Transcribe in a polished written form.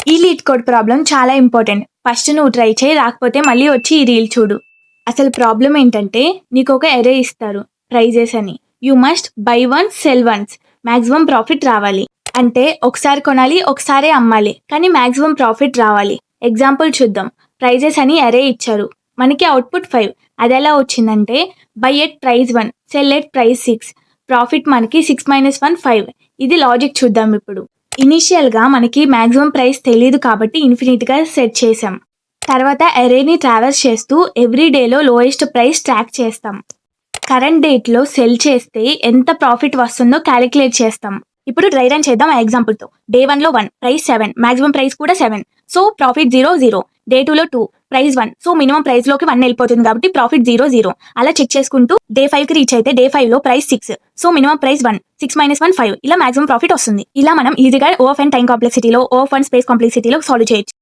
ఈ lead code problem చాలా important. First నువ్వు ట్రై చేయి, రాకపోతే మళ్ళీ వచ్చి ఈ రీల్ చూడు. అసలు ప్రాబ్లం ఏంటంటే నీకు ఒక ఎరే ఇస్తారు ప్రైజెస్ అని. You must by once cell once. Maximum profit రావాలి. అంటే ఒకసారి కొనాలి, ఒకసారే అమ్మాలి, కానీ మాక్సిమం ప్రాఫిట్ రావాలి. ఎగ్జాంపుల్ చూద్దాం. ప్రైజెస్ అని ఎరే ఇచ్చారు, మనకి అవుట్పుట్ 5. అది ఎలా వచ్చిందంటే by at price 1, cell at price 6, profit మనకి 6 - 1 5. ఇది లాజిక్ చూద్దాం ఇప్పుడు. ఇనీషియల్గా మనకి మ్యాక్సిమం ప్రైస్ తెలియదు కాబట్టి ఇన్ఫినిట్గా సెట్ చేసాం. తర్వాత అరేని ట్రావెల్స్ చేస్తూ ఎవ్రీ డేలో లోయెస్ట్ ప్రైస్ ట్రాక్ చేస్తాం. కరెంట్ డేట్లో సెల్ చేస్తే ఎంత ప్రాఫిట్ వస్తుందో క్యాలిక్యులేట్ చేస్తాం. ఇప్పుడు డ్రై రన్ చేద్దాం ఆ ఎగ్జాంపుల్తో. డే 1లో 1, ప్రైస్ 7, మాక్సిమం ప్రైస్ కూడా 7, సో ప్రాఫిట్ 0 0. డే 2లో 2, ప్రైస్ 1, సో మినిమం ప్రైస్లోకి 1 వెళ్ళిపోతుంది కాబట్టి ప్రాఫిట్ 0 0. అలా చెక్ చేసుకుంటూ డే 5కి రీచ్ అయితే డే 5లో ప్రైస్ 6, సో మినిమం ప్రైస్ 1, 6 - 1 5. ఇలా మాక్సిమం ప్రాఫిట్ వస్తుంది. ఇలా మనం ఈజీగా O(n) టైం కాంప్లెక్సిటీలో, O(n) స్పేస్ కాంప్లెక్సిటీలో సాల్వ్ చేయొచ్చు.